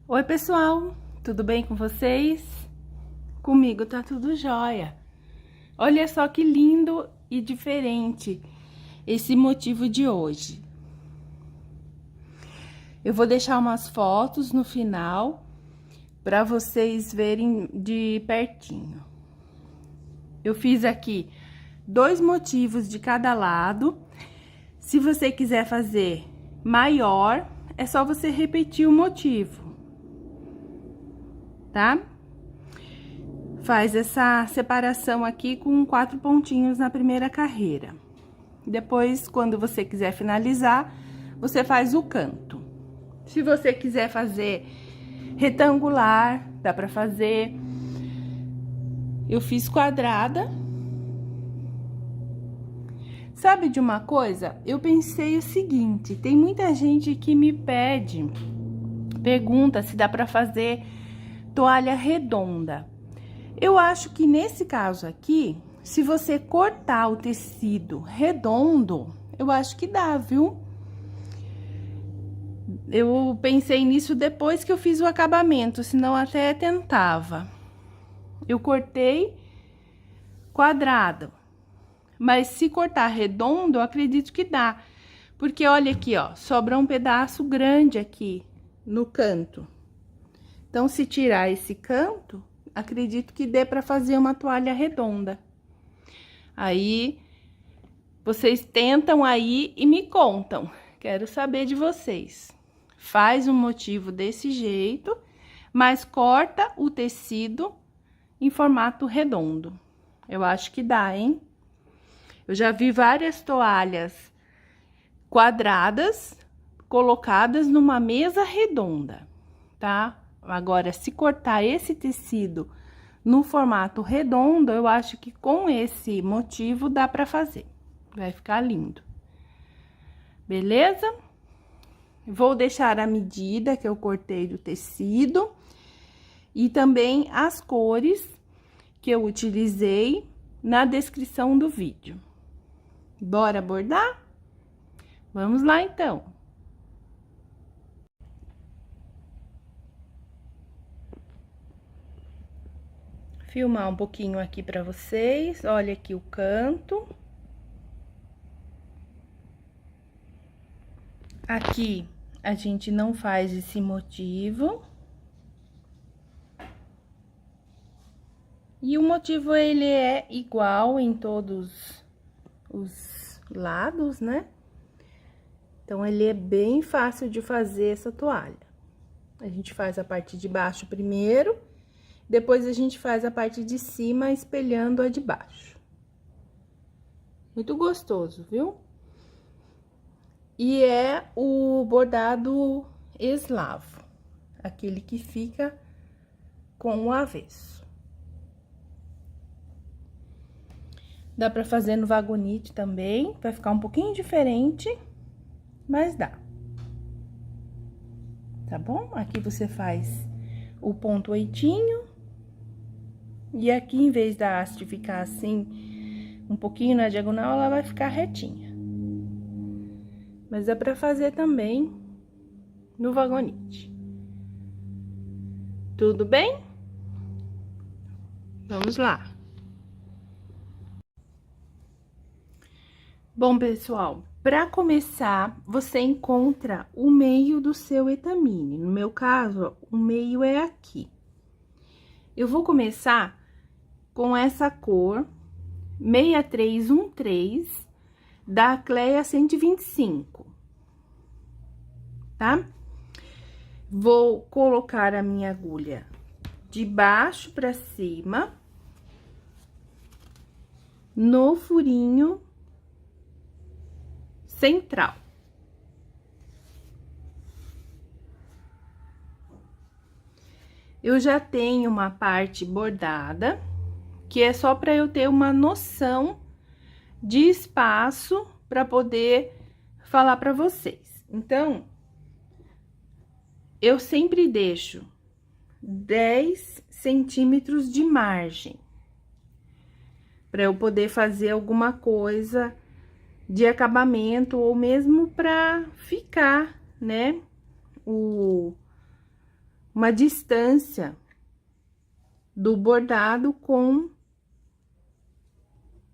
Oi, pessoal, tudo bem com vocês? Comigo tá tudo jóia. Olha só que lindo e diferente esse motivo de hoje. Eu vou deixar umas fotos no final para vocês verem de pertinho. Eu fiz aqui 2 motivos de cada lado. Se você quiser fazer maior, é só você repetir o motivo, tá? Faz essa separação aqui com 4 pontinhos na primeira carreira. Depois, quando você quiser finalizar, você faz o canto. Se você quiser fazer retangular, dá pra fazer. Eu fiz quadrada. Sabe de uma coisa? Eu pensei o seguinte, tem muita gente que me pergunta se dá pra fazer toalha redonda. Eu acho que nesse caso aqui, se você cortar o tecido redondo, eu acho que dá, viu? Eu pensei nisso depois que eu fiz o acabamento, senão até tentava. Eu cortei quadrado, mas se cortar redondo, eu acredito que dá. Porque olha aqui, ó, sobra um pedaço grande aqui no canto. Então, se tirar esse canto, acredito que dê pra fazer uma toalha redonda. Aí, vocês tentam aí e me contam. Quero saber de vocês. Faz um motivo desse jeito, mas corta o tecido em formato redondo. Eu acho que dá, hein? Eu já vi várias toalhas quadradas colocadas numa mesa redonda, tá? Agora, se cortar esse tecido no formato redondo, eu acho que com esse motivo dá pra fazer. Vai ficar lindo. Beleza? Vou deixar a medida que eu cortei do tecido e também as cores que eu utilizei na descrição do vídeo. Bora bordar? Vamos lá, então. Filmar um pouquinho aqui pra vocês. Olha aqui o canto. Aqui, a gente não faz esse motivo. E o motivo, ele é igual em todos os lados, né? Então, ele é bem fácil de fazer essa toalha. A gente faz a parte de baixo primeiro, depois a gente faz a parte de cima espelhando a de baixo. Muito gostoso, viu? E é o bordado eslavo, aquele que fica com o avesso. Dá pra fazer no vagonite também, vai ficar um pouquinho diferente, mas dá. Tá bom? Aqui você faz o ponto 8. E aqui, em vez da haste ficar assim, um pouquinho na diagonal, ela vai ficar retinha. Mas é pra fazer também no vagonite. Tudo bem? Vamos lá. Bom, pessoal, para começar, você encontra o meio do seu etamine. No meu caso, o meio é aqui. Eu vou começar com essa cor 6313 da Cleia 125, tá? Vou colocar a minha agulha de baixo para cima no furinho central. Eu já tenho uma parte bordada, que é só para eu ter uma noção de espaço para poder falar para vocês. Então, eu sempre deixo 10 centímetros de margem para eu poder fazer alguma coisa de acabamento ou mesmo para ficar, né, uma distância do bordado com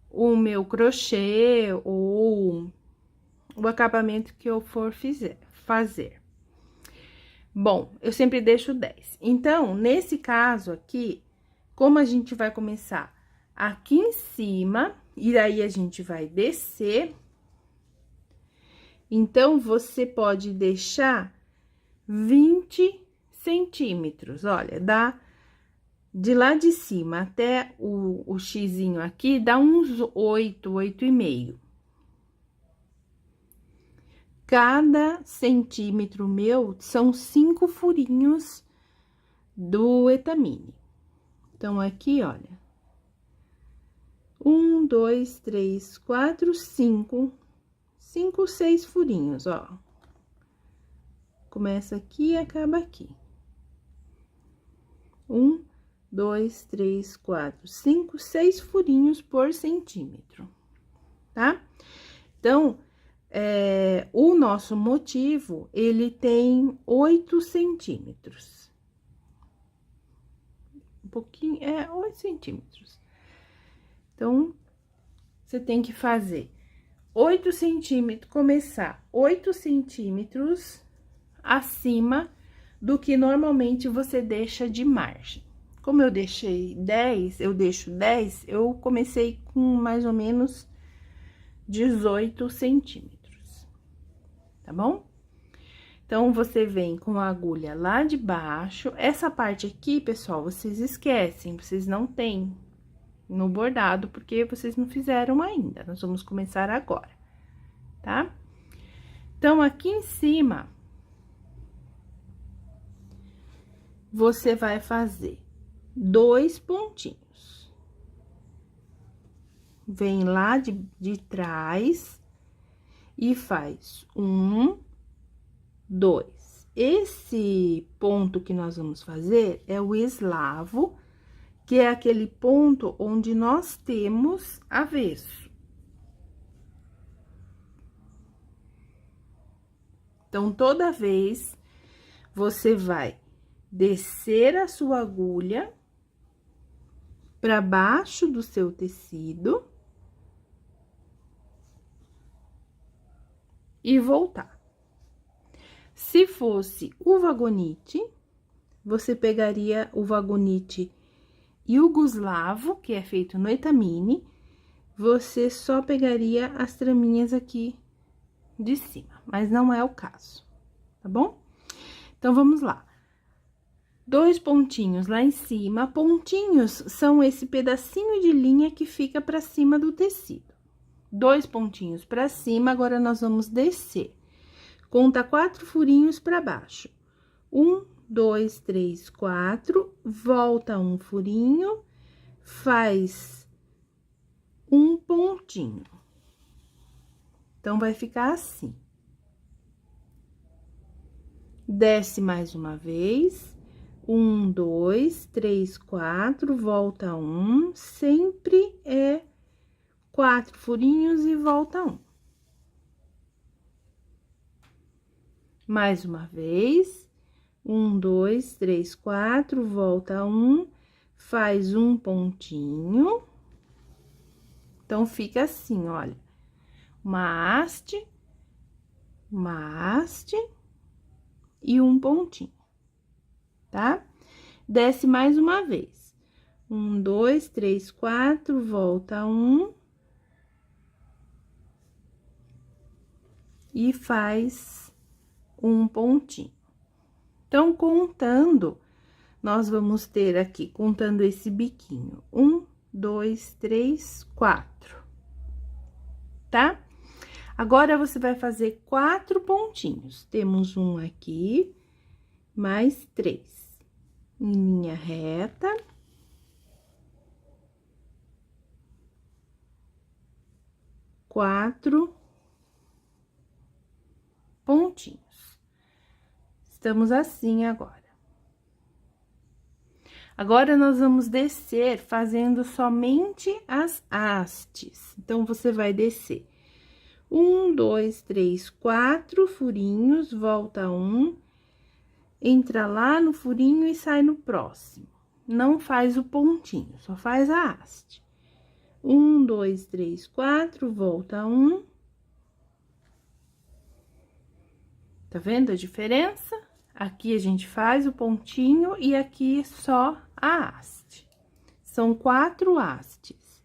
o meu crochê ou o acabamento que eu for fazer. Bom, eu sempre deixo 10. Então, nesse caso aqui, como a gente vai começar aqui em cima, e aí a gente vai descer, então, você pode deixar 20 centímetros, olha, dá de lá de cima até o xizinho aqui, dá uns 8, 8,5. Cada centímetro meu são 5 furinhos do etamine. Então, aqui, olha. 1, 2, 3, 4, 5, 6 furinhos, ó. Começa aqui e acaba aqui. 1, 2, 3, 4, 5, 6 furinhos por centímetro, tá? Então, o nosso motivo, ele tem 8 centímetros. Um pouquinho, 8 centímetros. Então, você tem que fazer 8 centímetros, começar 8 centímetros acima do que normalmente você deixa de margem. Como eu deixei 10, eu comecei com mais ou menos 18 centímetros, tá bom? Então, você vem com a agulha lá de baixo. Essa parte aqui, pessoal, vocês esquecem, vocês não têm no bordado, porque vocês não fizeram ainda. Nós vamos começar agora, tá? Então, aqui em cima, você vai fazer 2 pontinhos. Vem lá de trás e faz 1, 2. Esse ponto que nós vamos fazer é o eslavo, que é aquele ponto onde nós temos avesso. Então, toda vez você vai descer a sua agulha para baixo do seu tecido e voltar. Se fosse o vagonite, você pegaria o vagonite e o guslavo, que é feito no etamine, você só pegaria as traminhas aqui de cima, mas não é o caso, tá bom? Então, vamos lá. 2 pontinhos lá em cima. Pontinhos são esse pedacinho de linha que fica pra cima do tecido. 2 pontinhos pra cima, agora nós vamos descer. Conta 4 furinhos pra baixo. 1, 2, 3, 4, volta um furinho, faz um pontinho. Então, vai ficar assim. Desce mais uma vez. 1, 2, 3, 4, volta um, sempre é 4 furinhos e volta um. Mais uma vez. 1, 2, 3, 4, volta um, faz um pontinho. Então, fica assim, olha. Uma haste e um pontinho, tá? Desce mais uma vez. 1, 2, 3, 4, volta um. E faz um pontinho. Então, contando, nós vamos ter aqui, contando esse biquinho, 1, 2, 3, 4, tá? Agora, você vai fazer 4 pontinhos. Temos um aqui, mais 3. Em linha reta. Quatro pontinhos. Estamos assim agora. Agora, nós vamos descer fazendo somente as hastes. Então, você vai descer 1, 2, 3, 4 furinhos, volta um, entra lá no furinho e sai no próximo. Não faz o pontinho, só faz a haste. 1, 2, 3, 4, volta 1. Tá vendo a diferença? Aqui a gente faz o pontinho e aqui só a haste. São 4 hastes.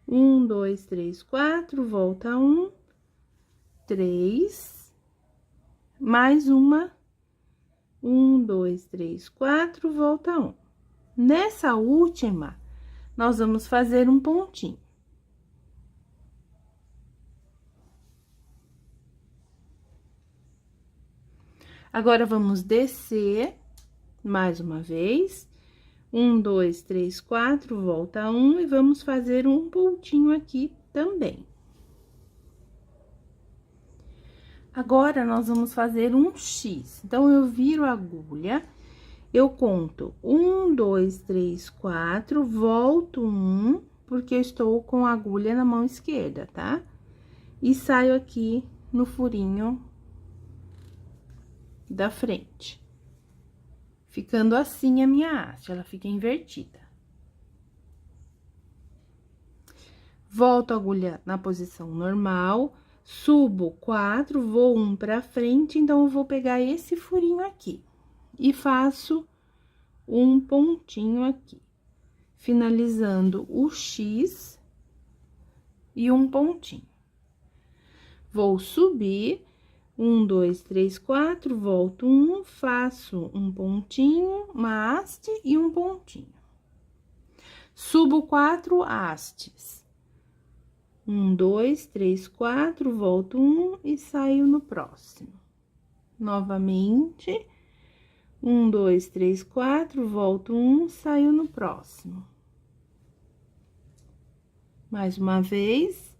1, 2, 3, 4, volta 1, 3, mais uma. 1, 2, 3, 4, volta 1. Nessa última, nós vamos fazer um pontinho. Agora, vamos descer mais uma vez. 1, 2, 3, 4, volta 1 e vamos fazer um pontinho aqui também. Agora, nós vamos fazer um X. Então, eu viro a agulha, eu conto 1, 2, 3, 4, volto 1, porque eu estou com a agulha na mão esquerda, tá? E saio aqui no furinho da frente. Ficando assim a minha haste, ela fica invertida. Volto a agulha na posição normal, subo 4, vou 1 pra frente, então, eu vou pegar esse furinho aqui. E faço um pontinho aqui, finalizando o X e um pontinho. Vou subir, 1, 2, 3, 4, volto 1, faço um pontinho, uma haste e um pontinho. Subo 4 hastes. 1, 2, 3, 4, volto 1 e saio no próximo. Novamente, 1, 2, 3, 4, volto 1, saio no próximo. Mais uma vez,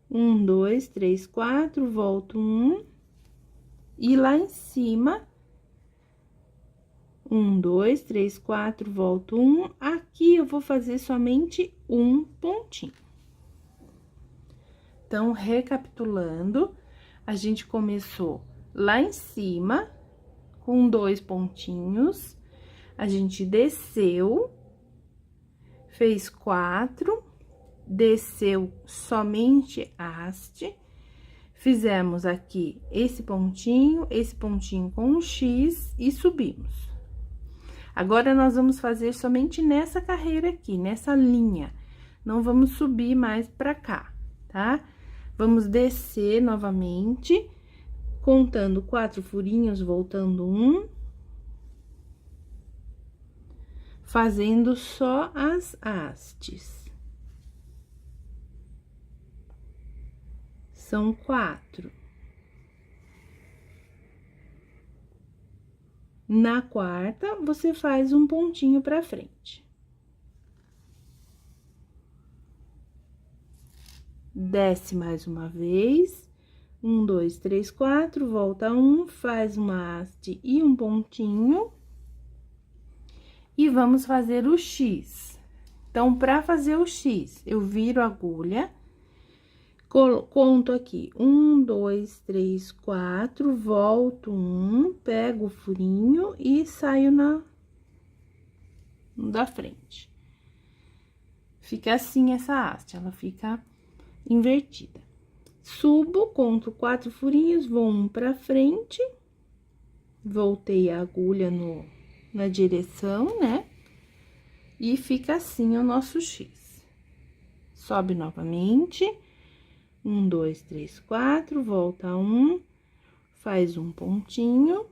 1, 2, 3, 4, volto 1. E lá em cima, 1, 2, 3, 4, volto 1. Aqui, eu vou fazer somente um pontinho. Então, recapitulando, a gente começou lá em cima, com 2 pontinhos, a gente desceu, fez 4, desceu somente haste, fizemos aqui esse pontinho com um X e subimos. Agora, nós vamos fazer somente nessa carreira aqui, nessa linha, não vamos subir mais pra cá, tá? Vamos descer novamente, contando 4 furinhos, voltando 1. Fazendo só as hastes. São 4. Na quarta, você faz um pontinho pra frente. Desce mais uma vez. 1, 2, 3, 4, volta 1, faz uma haste e um pontinho. E vamos fazer o X. Então, pra fazer o X, eu viro a agulha, conto aqui, 1, 2, 3, 4, volto 1, pego o furinho e saio da frente. Fica assim essa haste, ela fica invertida. Subo, conto 4 furinhos, vou 1 pra frente, voltei a agulha na direção, né? E fica assim o nosso X. Sobe novamente, 1, 2, 3, 4, volta 1, faz um pontinho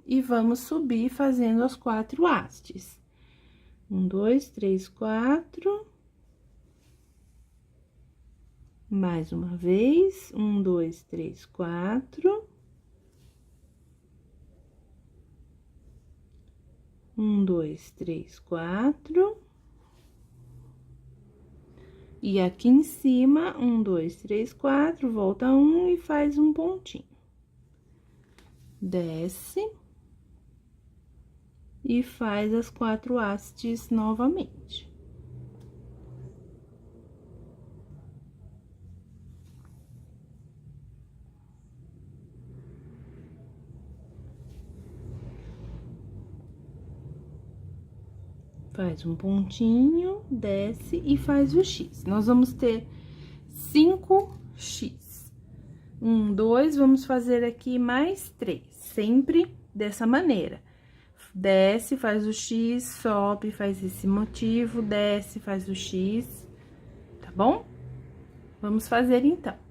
e vamos subir fazendo as 4 hastes. 1, 2, 3, 4. Mais uma vez, 1, 2, 3, 4. 1, 2, 3, 4. E aqui em cima, 1, 2, 3, 4, volta 1 e faz um pontinho. Desce. E faz as 4 hastes novamente. Faz um pontinho, desce e faz o X. Nós vamos ter 5 X. 1, 2, vamos fazer aqui mais 3, sempre dessa maneira. Desce, faz o X, sobe, faz esse motivo, desce, faz o X, tá bom? Vamos fazer então.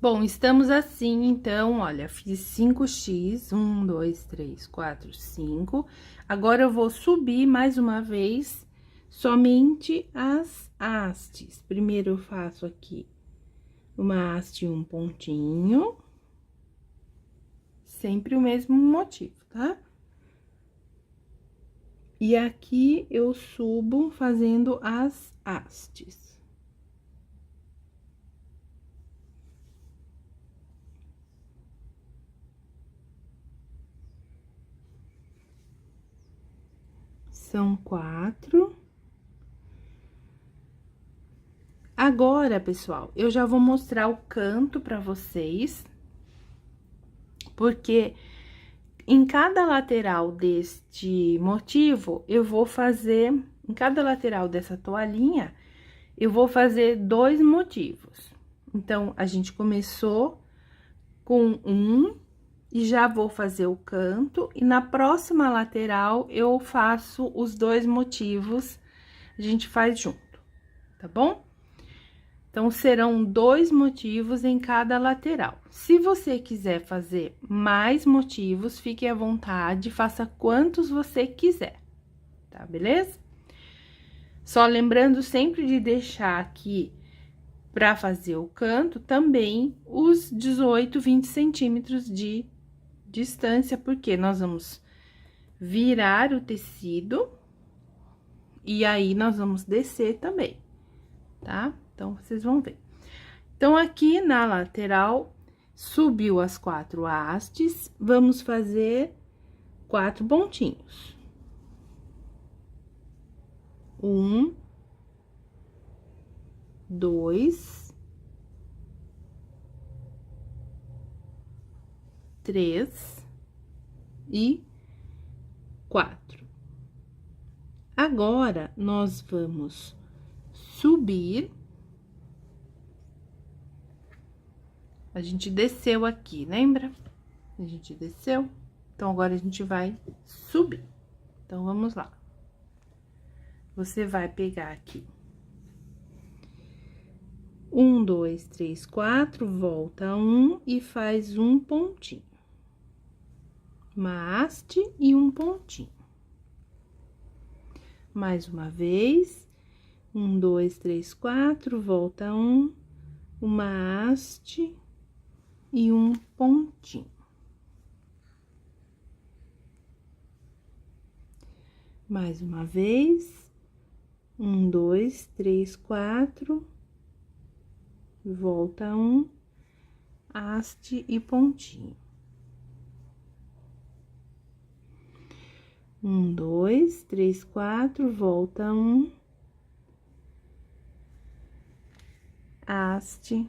Bom, estamos assim, então, olha, fiz 5x, 1, 2, 3, 4, 5. Agora, eu vou subir mais uma vez somente as hastes. Primeiro, eu faço aqui uma haste e um pontinho. Sempre o mesmo motivo, tá? E aqui, eu subo fazendo as hastes. São 4. Agora, pessoal, eu já vou mostrar o canto pra vocês, porque em cada lateral deste motivo, eu vou fazer, em cada lateral dessa toalhinha, eu vou fazer 2 motivos. Então, a gente começou com um e já vou fazer o canto, e na próxima lateral eu faço os 2 motivos, a gente faz junto, tá bom? Então, serão 2 motivos em cada lateral. Se você quiser fazer mais motivos, fique à vontade, faça quantos você quiser, tá? Beleza? Só lembrando sempre de deixar aqui, para fazer o canto, também os 18, 20 centímetros de distância, porque nós vamos virar o tecido e aí nós vamos descer também, tá? Então, vocês vão ver. Então, aqui na lateral, subiu as 4 hastes, vamos fazer 4 pontinhos. 1, 2, 3 e 4. Agora, nós vamos subir. A gente desceu aqui, lembra? A gente desceu. Então, agora a gente vai subir. Então, vamos lá. Você vai pegar aqui. 1, 2, 3, 4, volta 1 e faz um pontinho. Uma haste e um pontinho. Mais uma vez. 1, 2, 3, 4, volta 1, uma haste e um pontinho. Mais uma vez. 1, 2, 3, 4, volta 1, haste e pontinho. 1, 2, 3, 4, volta 1, haste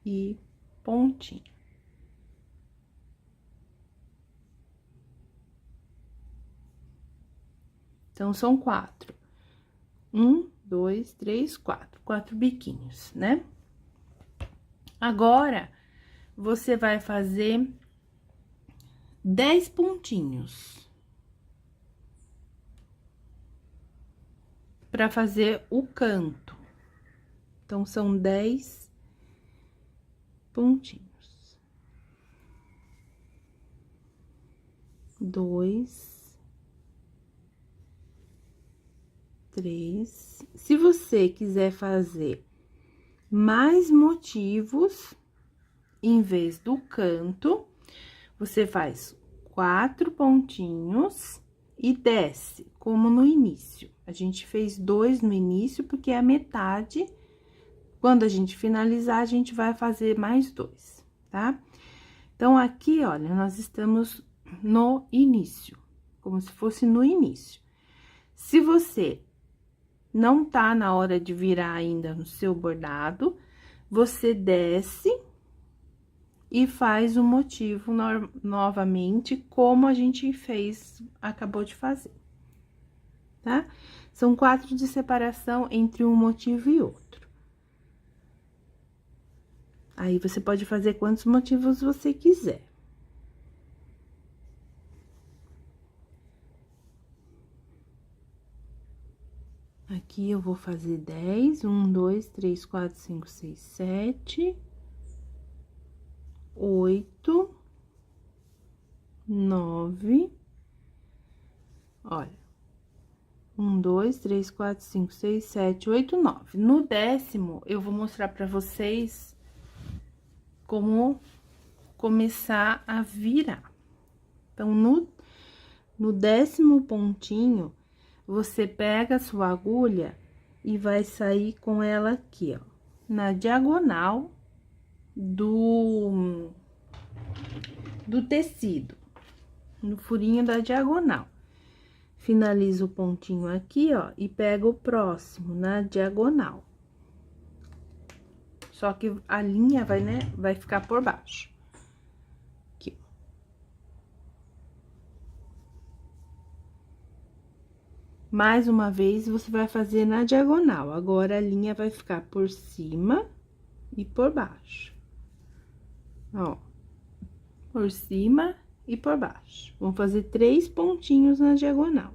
e pontinho. Então, são 4. 1, 2, 3, 4. 4 biquinhos, né? Agora, você vai fazer 10 pontinhos. Pra fazer o canto. Então, são 10 pontinhos. 2, 3. Se você quiser fazer mais motivos, em vez do canto, você faz 4 pontinhos e desce, como no início. A gente fez 2 no início, porque é a metade. Quando a gente finalizar, a gente vai fazer mais 2, tá? Então, aqui, olha, nós estamos no início, como se fosse no início. Se você não tá na hora de virar ainda no seu bordado, você desce e faz o motivo novamente, como a gente acabou de fazer, tá? São 4 de separação entre um motivo e outro. Aí, você pode fazer quantos motivos você quiser. Aqui, eu vou fazer 10, 1, 2, 3, 4, 5, 6, 7, 8, 9, olha, 1, 2, 3, 4, 5, 6, 7, 8, 9. No 10º, eu vou mostrar pra vocês como começar a virar. Então, no 10º pontinho, você pega a sua agulha e vai sair com ela aqui, ó, na diagonal do tecido, no furinho da diagonal. Finaliza o pontinho aqui, ó, e pega o próximo na diagonal. Só que a linha vai ficar por baixo. Aqui. Mais uma vez, você vai fazer na diagonal. Agora, a linha vai ficar por cima e por baixo. Ó, por cima e por baixo. Vamos fazer 3 pontinhos na diagonal.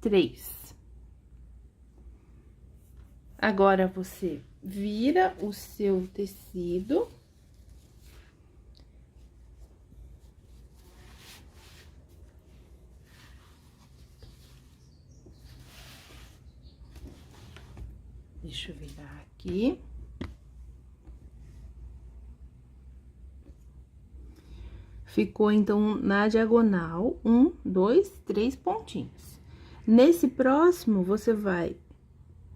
Três. Agora, você vira o seu tecido. Deixa eu virar aqui. Ficou, então, na diagonal, 1, 2, 3 pontinhos. Nesse próximo, você vai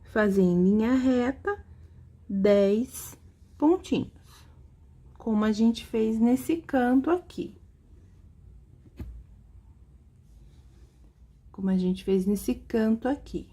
fazer em linha reta 10 pontinhos, como a gente fez nesse canto aqui. Como a gente fez nesse canto aqui.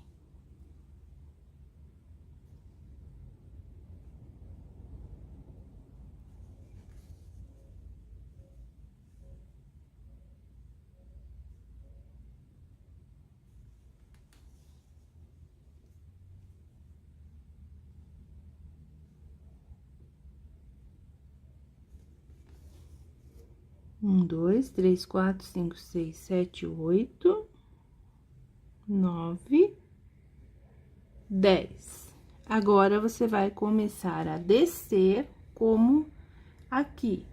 Um, 2, 3, 4, 5, 6, 7, 8, 9, 10. Agora, você vai começar a descer como aqui.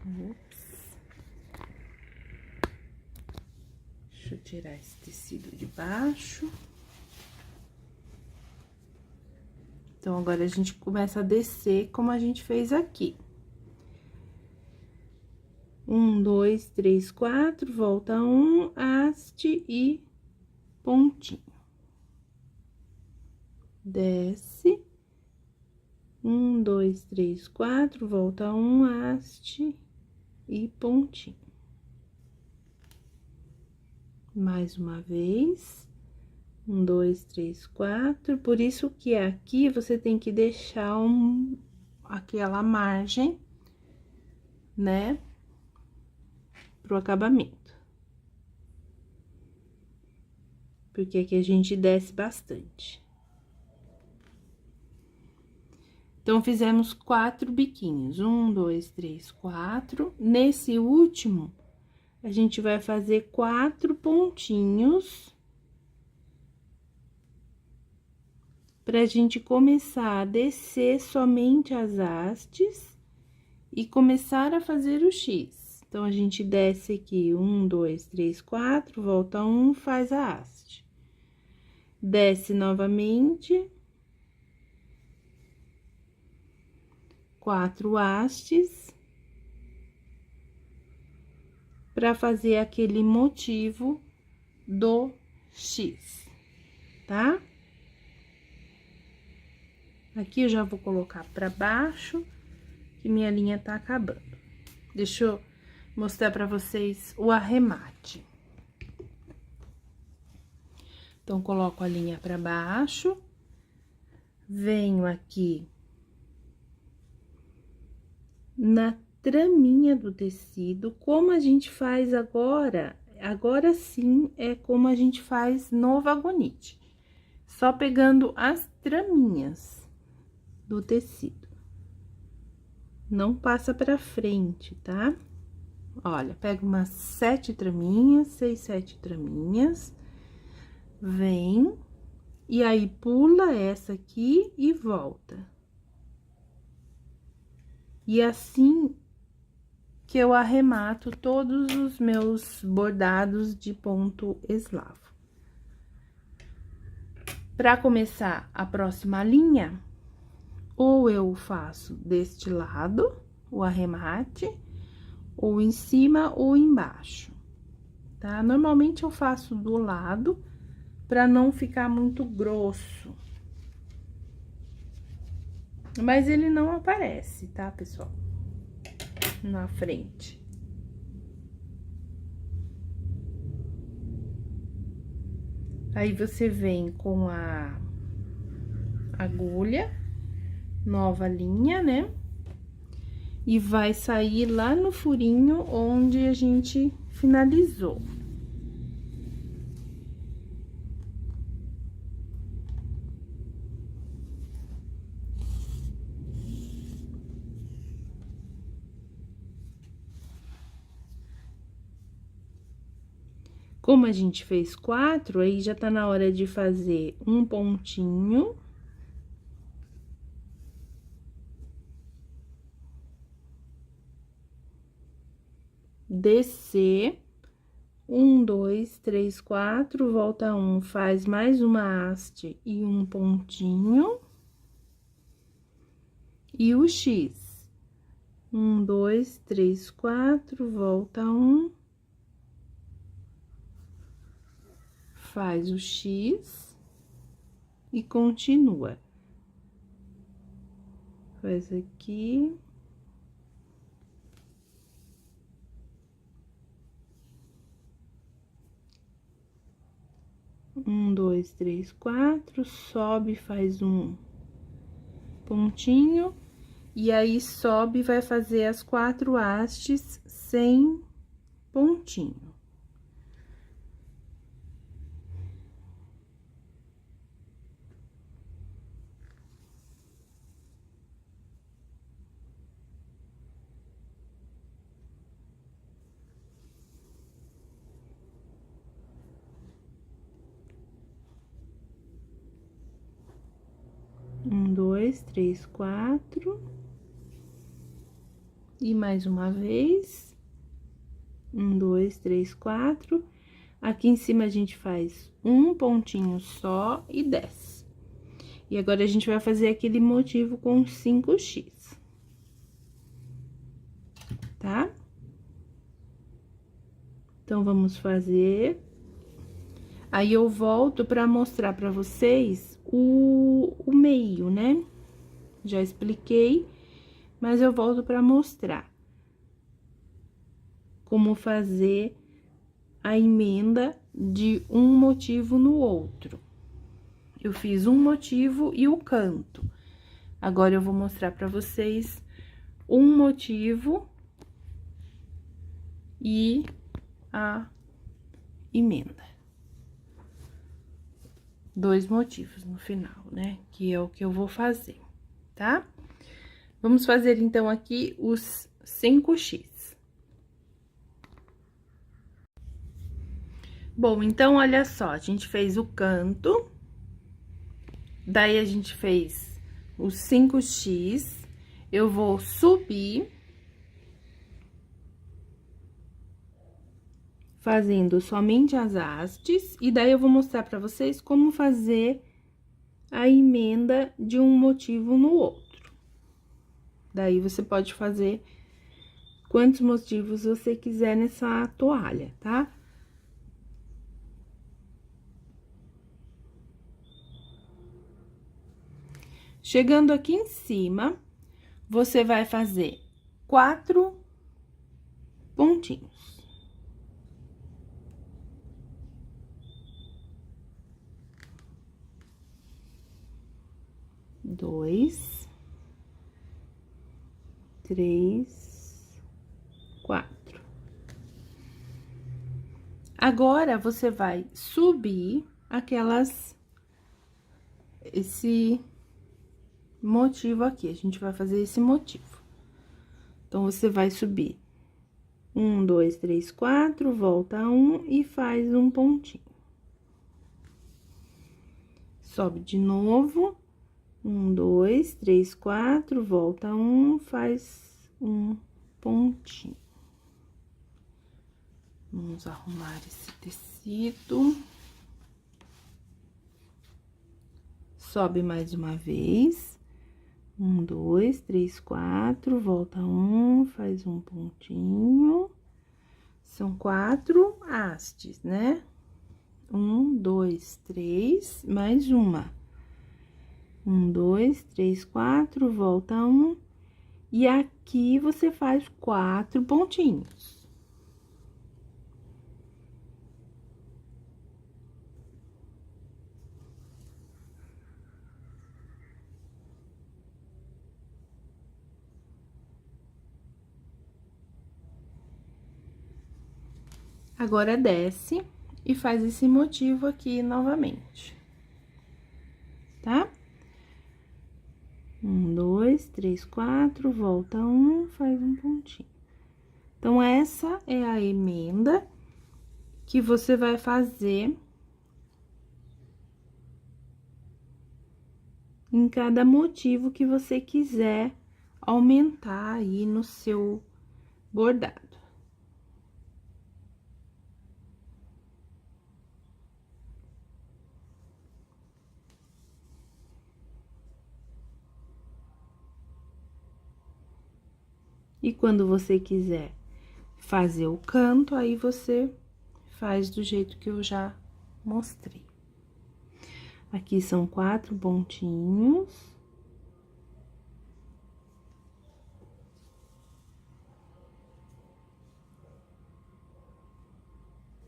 Ups. Deixa eu tirar esse tecido de baixo. Então, agora, a gente começa a descer como a gente fez aqui. 1, 2, 3, 4, volta 1, haste e pontinho. Desce. 1, 2, 3, 4, volta 1, haste e pontinho. Mais uma vez. 1, 2, 3, 4. Por isso que aqui você tem que deixar aquela margem, né? Pro acabamento. Porque aqui a gente desce bastante. Então, fizemos 4 biquinhos. 1, 2, 3, 4. Nesse último, a gente vai fazer 4 pontinhos. Pra gente começar a descer somente as hastes e começar a fazer o X. Então, a gente desce aqui 1, 2, 3, 4, volta 1, faz a haste. Desce novamente. 4 hastes. Pra fazer aquele motivo do X, tá? Aqui eu já vou colocar pra baixo, que minha linha tá acabando. Deixa eu mostrar pra vocês o arremate. Então, coloco a linha pra baixo, venho aqui na traminha do tecido, como a gente faz agora, agora sim é como a gente faz no vagonite. Só pegando as traminhas do tecido. Não passa pra frente, tá? Olha, pega umas 7 traminhas, 6, 7 traminhas, vem, e aí pula essa aqui e volta. E assim que eu arremato todos os meus bordados de ponto eslavo. Para começar a próxima linha, ou eu faço deste lado o arremate, ou em cima ou embaixo, tá? Normalmente eu faço do lado para não ficar muito grosso. Mas ele não aparece, tá, pessoal? Na frente. Aí, você vem com a agulha, nova linha, né? E vai sair lá no furinho onde a gente finalizou. Como a gente fez 4, aí já tá na hora de fazer um pontinho. Descer, 1, 2, 3, 4, volta 1, faz mais uma haste e um pontinho. E o X. 1, 2, 3, 4, volta 1. Faz o X e continua. Faz aqui. Um, dois, três, quatro, sobe, faz um pontinho, e aí sobe e vai fazer as 4 hastes sem pontinho. Um, dois, três, 4. E mais uma vez. 1, 2, 3, 4. Aqui em cima a gente faz um pontinho só e desce. E agora a gente vai fazer aquele motivo com 5x. Tá? Então, vamos fazer. Aí, eu volto pra mostrar pra vocês o meio, né? Já expliquei, mas eu volto pra mostrar como fazer a emenda de um motivo no outro. Eu fiz um motivo e o canto. Agora, eu vou mostrar pra vocês um motivo e a emenda. 2 motivos no final, né? Que é o que eu vou fazer, tá? Vamos fazer, então, aqui os 5x. Bom, então, olha só, a gente fez o canto, daí a gente fez os 5x, eu vou subir, fazendo somente as hastes, e daí eu vou mostrar pra vocês como fazer a emenda de um motivo no outro. Daí, você pode fazer quantos motivos você quiser nessa toalha, tá? Chegando aqui em cima, você vai fazer 4 pontinhos. Dois, três, quatro. Agora, você vai subir esse motivo aqui, a gente vai fazer esse motivo. Então, você vai subir 1, 2, 3, 4, volta 1 e faz um pontinho. Sobe de novo, 1, 2, 3, 4, volta 1, faz um pontinho. Vamos arrumar esse tecido. Sobe mais uma vez. 1, 2, 3, 4, volta 1, faz um pontinho. São 4 hastes, né? 1, 2, 3, mais uma. 1, 2, 3, 4, volta 1. E aqui você faz 4 pontinhos. Agora, desce e faz esse motivo aqui novamente, tá? 1, 2, 3, 4, volta 1, faz um pontinho. Então, essa é a emenda que você vai fazer em cada motivo que você quiser aumentar aí no seu bordado. E quando você quiser fazer o canto, aí você faz do jeito que eu já mostrei. Aqui são 4 pontinhos.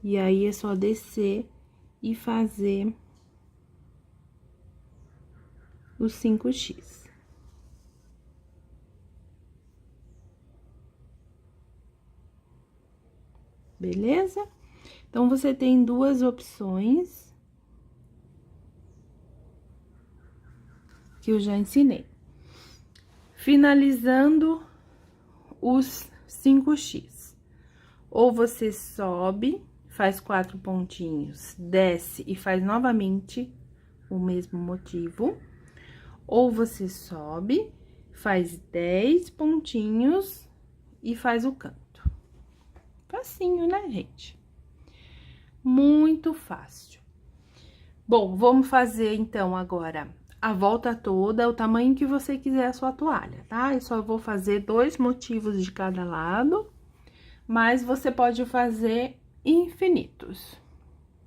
E aí, é só descer e fazer os 5x. Beleza? Então, você tem duas opções que eu já ensinei. Finalizando os 5x. Ou você sobe, faz 4 pontinhos, desce e faz novamente o mesmo motivo. Ou você sobe, faz 10 pontinhos e faz o canto. Facinho, né, gente? Muito fácil. Bom, vamos fazer, então, agora a volta toda, o tamanho que você quiser a sua toalha, tá? Eu só vou fazer 2 motivos de cada lado, mas você pode fazer infinitos,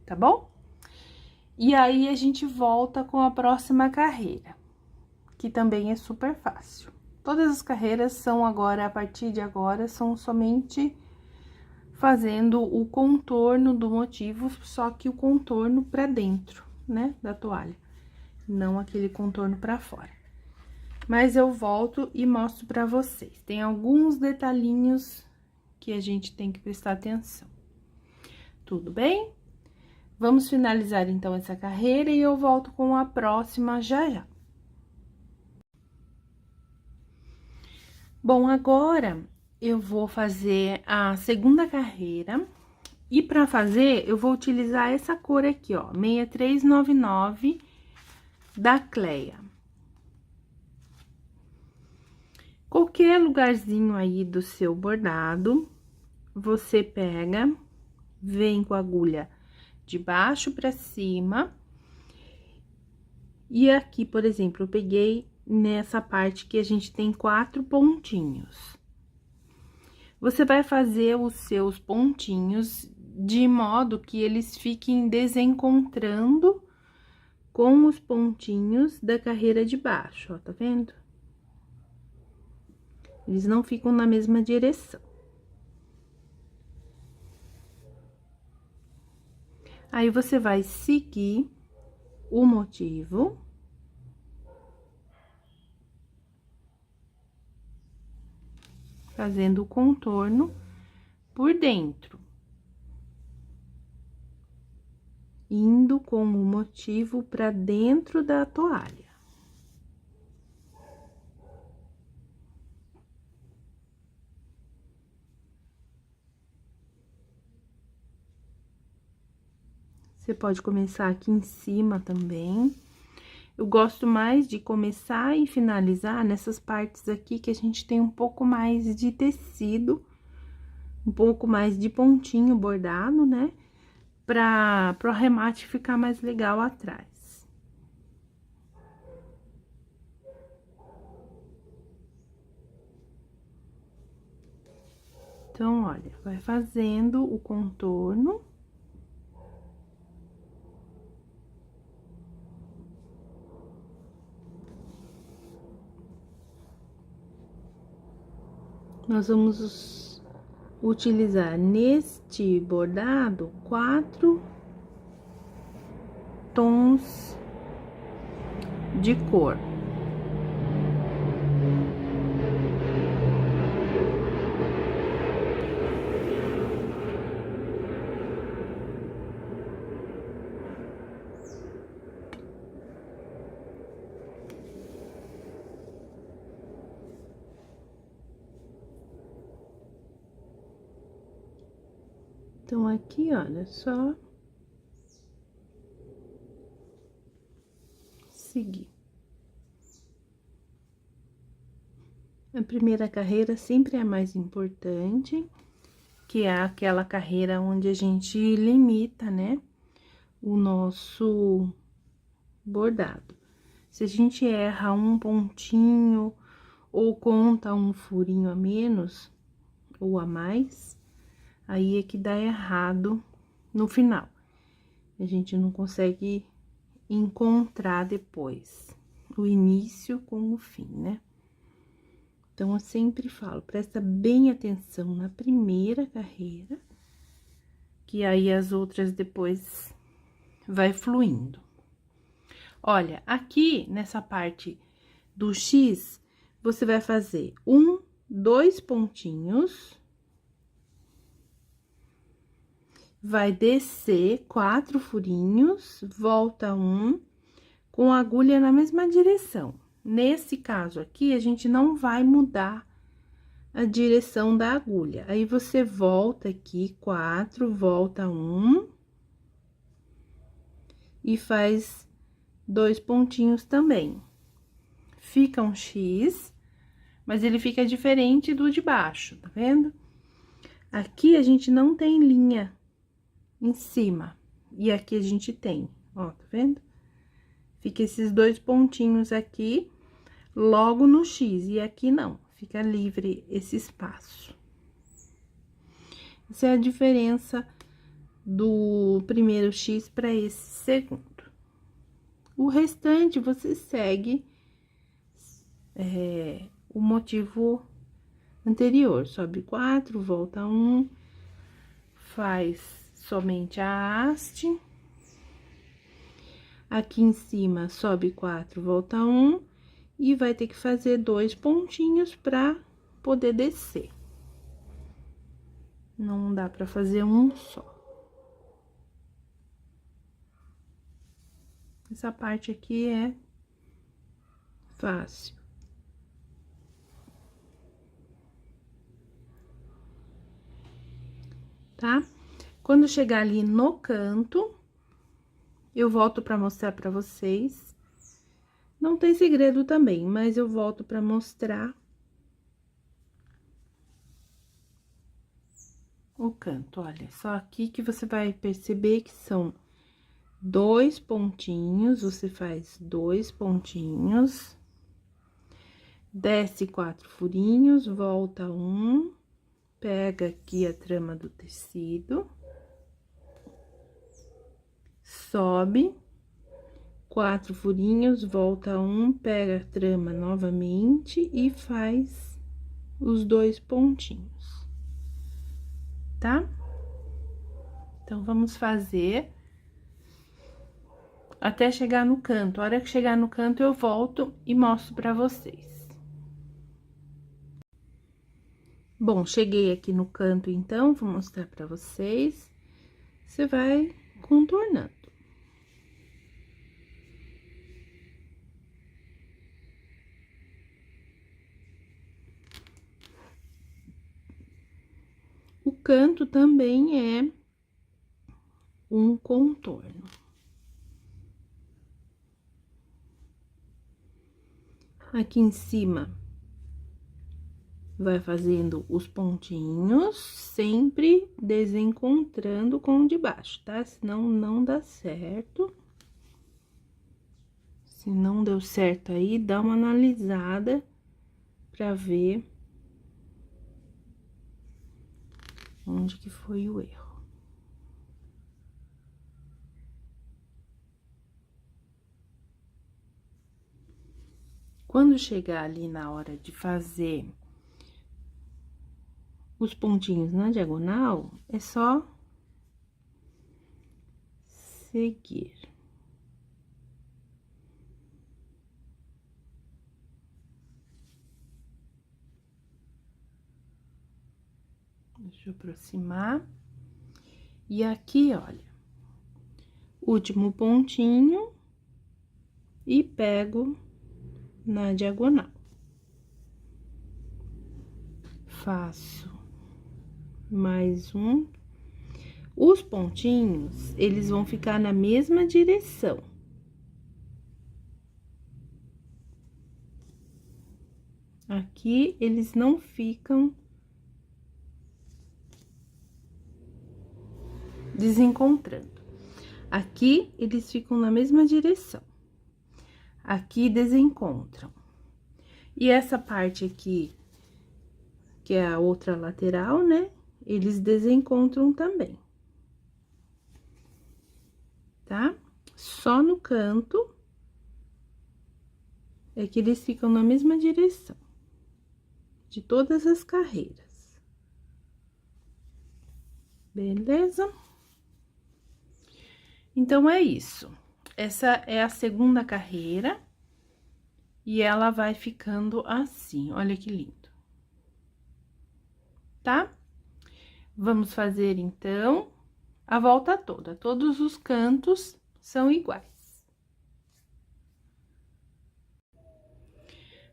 tá bom? E aí, a gente volta com a próxima carreira, que também é super fácil. Todas as carreiras são agora, a partir de agora, são somente fazendo o contorno do motivo, só que o contorno pra dentro, né, da toalha, não aquele contorno pra fora. Mas eu volto e mostro pra vocês. Tem alguns detalhinhos que a gente tem que prestar atenção. Tudo bem? Vamos finalizar, então, essa carreira e eu volto com a próxima já já. Bom, agora eu vou fazer a segunda carreira. E pra fazer, eu vou utilizar essa cor aqui, ó, 6399 da Cleia. Qualquer lugarzinho aí do seu bordado, você pega, vem com a agulha de baixo pra cima. E aqui, por exemplo, eu peguei nessa parte que a gente tem 4 pontinhos. Você vai fazer os seus pontinhos de modo que eles fiquem desencontrando com os pontinhos da carreira de baixo, ó, tá vendo? Eles não ficam na mesma direção. Aí, você vai seguir o motivo. Fazendo o contorno por dentro. Indo com o motivo para dentro da toalha. Você pode começar aqui em cima também. Eu gosto mais de começar e finalizar nessas partes aqui que a gente tem um pouco mais de tecido, um pouco mais de pontinho bordado, né? Para o arremate ficar mais legal atrás. Então, olha, vai fazendo o contorno. Nós vamos utilizar neste bordado 4 tons de cor. Então, aqui, olha, só seguir. A primeira carreira sempre é a mais importante, que é aquela carreira onde a gente limita, né, o nosso bordado. Se a gente erra um pontinho ou conta um furinho a menos ou a mais, aí é que dá errado no final. A gente não consegue encontrar depois o início com o fim, né? Então, eu sempre falo, presta bem atenção na primeira carreira, que aí as outras depois vai fluindo. Olha, aqui nessa parte do X, você vai fazer 2 pontinhos. Vai descer 4 furinhos, volta com a agulha na mesma direção. Nesse caso aqui, a gente não vai mudar a direção da agulha. Aí, você volta aqui 4, volta e faz 2 pontinhos também. Fica um X, mas ele fica diferente do de baixo, tá vendo? Aqui, a gente não tem linha em cima, e aqui a gente tem, ó, tá vendo? Fica esses 2 pontinhos aqui, logo no X, e aqui não, fica livre esse espaço. Essa é a diferença do primeiro X para esse segundo. O restante, você segue o motivo anterior, sobe 4, volta faz somente a haste. Aqui em cima, sobe 4, volta e vai ter que fazer 2 pontinhos pra poder descer. Não dá pra fazer um só. Essa parte aqui é fácil. Tá? Quando chegar ali no canto, eu volto pra mostrar pra vocês. Não tem segredo também, mas eu volto pra mostrar o canto. Olha, só aqui que você vai perceber que são 2 pontinhos, você faz 2 pontinhos, desce 4 furinhos, volta pega aqui a trama do tecido, sobe 4 furinhos, volta pega a trama novamente e faz os 2 pontinhos, tá? Então, vamos fazer até chegar no canto. A hora que chegar no canto, eu volto e mostro pra vocês. Bom, cheguei aqui no canto, então, vou mostrar pra vocês. Você vai contornando. O canto também é um contorno. Aqui em cima, vai fazendo os pontinhos, sempre desencontrando com o de baixo, tá? Senão não dá certo. Se não deu certo aí, dá uma analisada pra ver onde que foi o erro. Quando chegar ali na hora de fazer os pontinhos na diagonal, é só seguir. Deixa eu aproximar. E aqui, olha, último pontinho e pego na diagonal. Faço mais um. Os pontinhos, eles vão ficar na mesma direção. Aqui, eles não ficam desencontrando. Aqui, eles ficam na mesma direção. Aqui, desencontram. E essa parte aqui, que é a outra lateral, né? Eles desencontram também. Tá? Só no canto é que eles ficam na mesma direção de todas as carreiras. Beleza? Então, é isso. Essa é a segunda carreira e ela vai ficando assim, olha que lindo. Tá? Vamos fazer, então, a volta toda. Todos os cantos são iguais.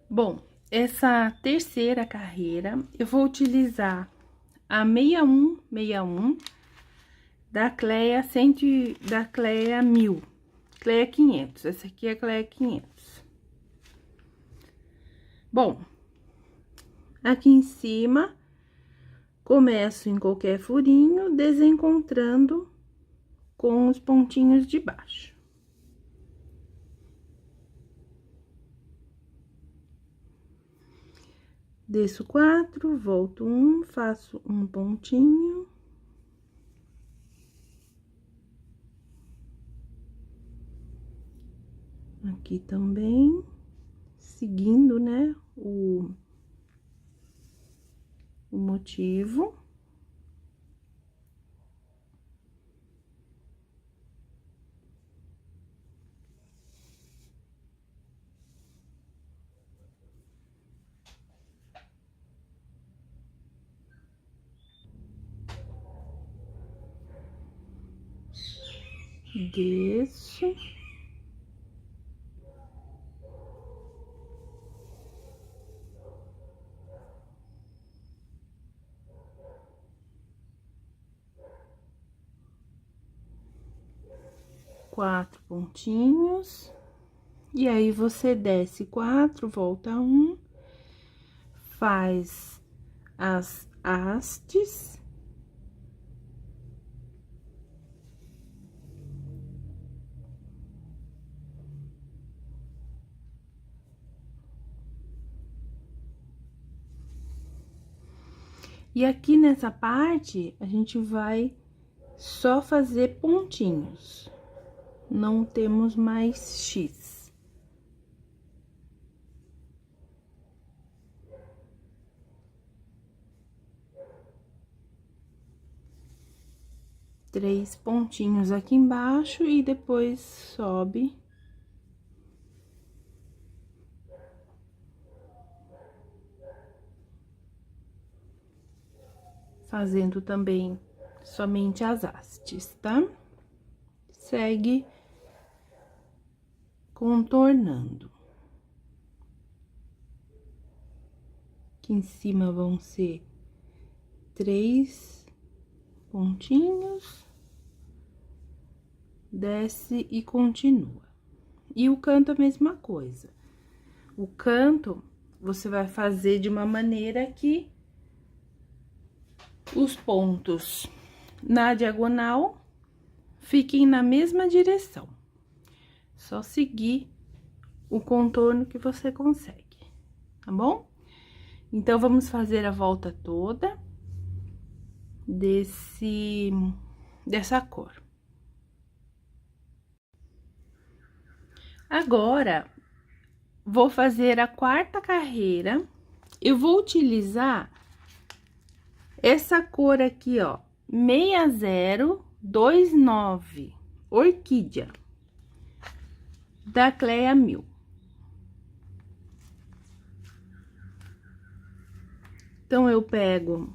Bom, essa terceira carreira, eu vou utilizar a 6161 da Cleia 1000, Cleia 500. Essa aqui é a Cleia 500. Bom, aqui em cima, começo em qualquer furinho, desencontrando com os pontinhos de baixo. Desço 4, volto 1, faço um pontinho. Aqui também, seguindo, né, o motivo. Desço. Quatro pontinhos. E aí, você desce 4, volta 1, faz as hastes. E aqui nessa parte, a gente vai só fazer pontinhos. Não temos mais X. 3 pontinhos aqui embaixo e depois sobe. Fazendo também somente as hastes, tá? Segue contornando. Aqui em cima vão ser 3 pontinhos. Desce e continua. E o canto a mesma coisa. O canto você vai fazer de uma maneira que os pontos na diagonal fiquem na mesma direção. Só seguir o contorno que você consegue, tá bom? Então, vamos fazer a volta toda dessa cor. Agora, vou fazer a 4ª carreira. Eu vou utilizar essa cor aqui, ó, 6029, Orquídea, da Cleia Mil. Então, eu pego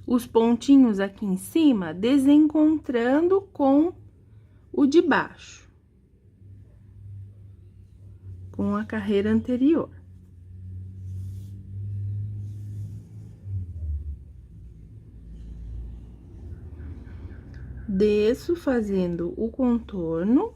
os pontinhos aqui em cima, desencontrando com o de baixo, com a carreira anterior. Desço fazendo o contorno.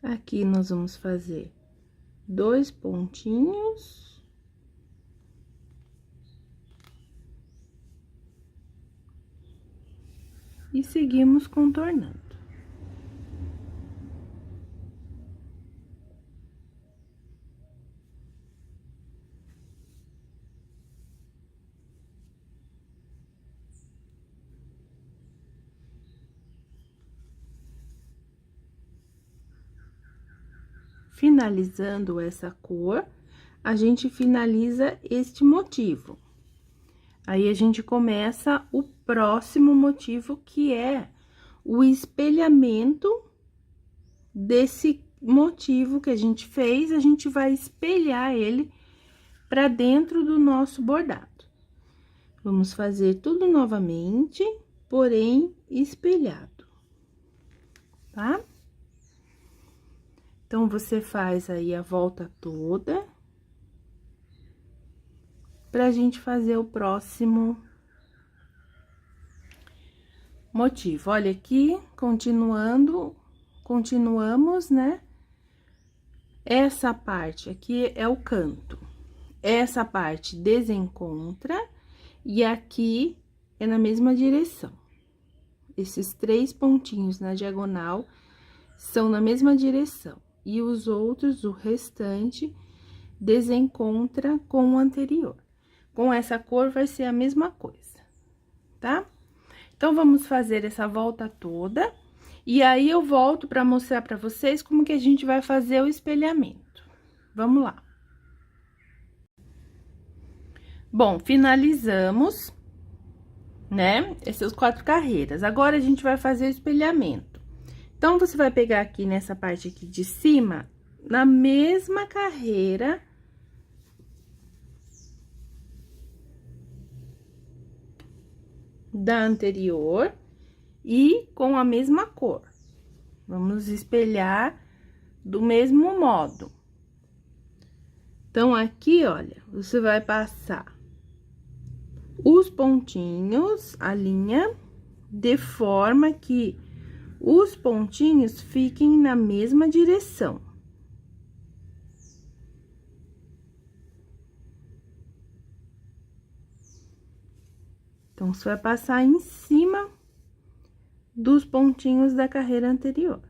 Aqui nós vamos fazer 2 pontinhos. E seguimos contornando. Finalizando essa cor, a gente finaliza este motivo. Aí, a gente começa o próximo motivo, que é o espelhamento desse motivo que a gente fez. A gente vai espelhar ele para dentro do nosso bordado. Vamos fazer tudo novamente, porém espelhado, tá? Então, você faz aí a volta toda, pra gente fazer o próximo motivo. Olha aqui, continuamos, né? Essa parte aqui é o canto. Essa parte desencontra e aqui é na mesma direção. Esses 3 pontinhos na diagonal são na mesma direção. E os outros, o restante, desencontra com o anterior. Com essa cor vai ser a mesma coisa, tá? Então, vamos fazer essa volta toda. E aí, eu volto para mostrar para vocês como que a gente vai fazer o espelhamento. Vamos lá. Bom, finalizamos, né? Essas 4 carreiras. Agora, a gente vai fazer o espelhamento. Então, você vai pegar aqui nessa parte aqui de cima, na mesma carreira, da anterior e com a mesma cor. Vamos espelhar do mesmo modo. Então, aqui, olha, você vai passar os pontinhos, a linha, de forma que os pontinhos fiquem na mesma direção. Então, você vai passar em cima dos pontinhos da carreira anterior.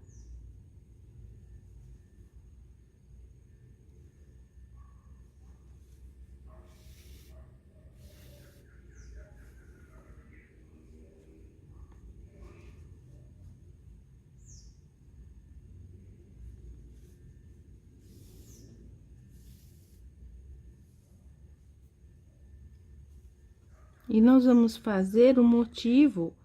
E nós vamos fazer o motivo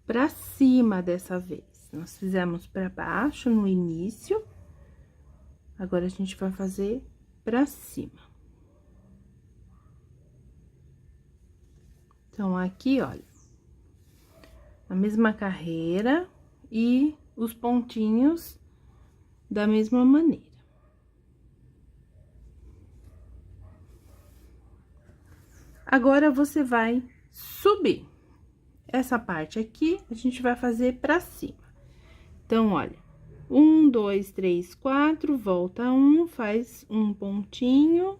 pra cima dessa vez. Nós fizemos pra baixo no início, agora a gente vai fazer pra cima. Então, aqui, olha, a mesma carreira e os pontinhos da mesma maneira. Agora, você vai subir. Essa parte aqui, a gente vai fazer pra cima. Então, olha, 1, 2, 3, 4, volta 1, faz um pontinho.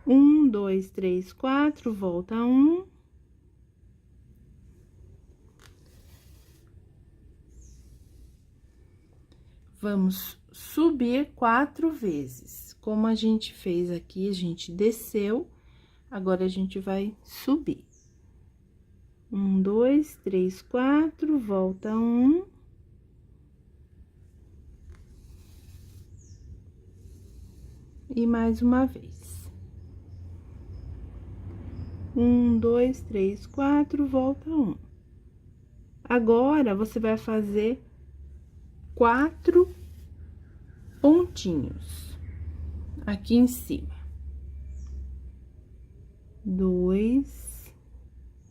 Um, dois, três, quatro, volta 1. Vamos subir 4 vezes. Como a gente fez aqui, a gente desceu, agora a gente vai subir. 1, 2, 3, 4, volta 1. E mais uma vez. 1, 2, 3, 4, volta 1. Agora, você vai fazer 4 pontinhos aqui em cima. 2,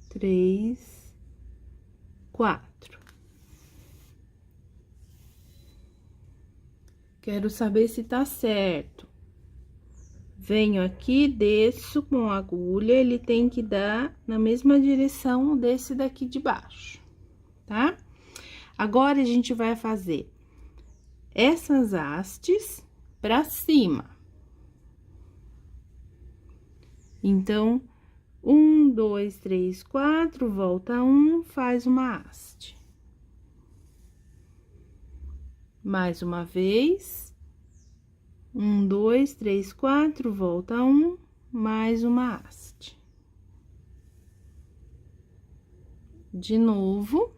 3, 4. Quero saber se tá certo. Venho aqui, desço com a agulha, ele tem que dar na mesma direção desse daqui de baixo, tá? Agora, a gente vai fazer essas hastes pra cima. Então, 1, 2, 3, 4, volta 1, faz uma haste. Mais uma vez. 1, 2, 3, 4, volta 1, mais uma haste. De novo.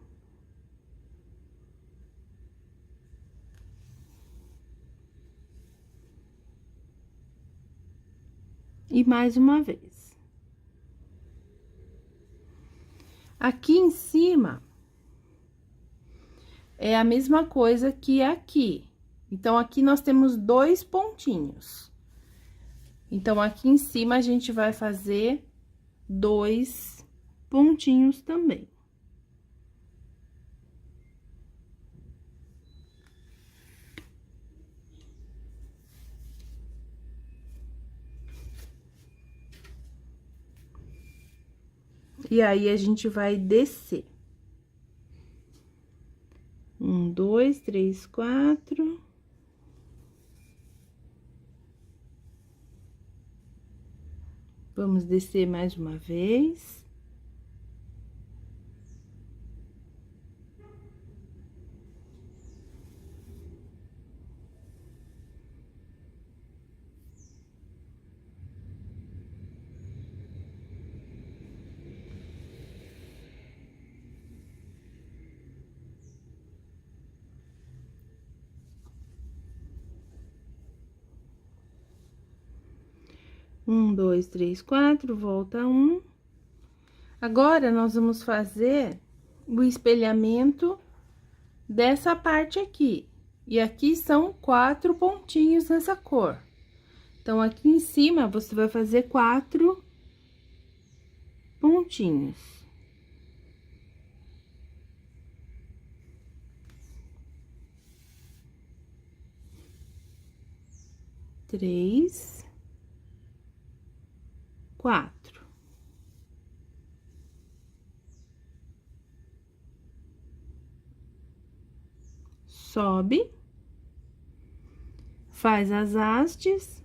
E mais uma vez. Aqui em cima, é a mesma coisa que aqui. Então, aqui nós temos 2 pontinhos. Então, aqui em cima, a gente vai fazer 2 pontinhos também. E aí, a gente vai descer. 1, 2, 3, 4. Vamos descer mais uma vez. Um, dois, três, quatro, volta 1. Agora, nós vamos fazer o espelhamento dessa parte aqui. E aqui são 4 pontinhos nessa cor. Então, aqui em cima, você vai fazer 4 pontinhos. Três, 4. Sobe, faz as hastes.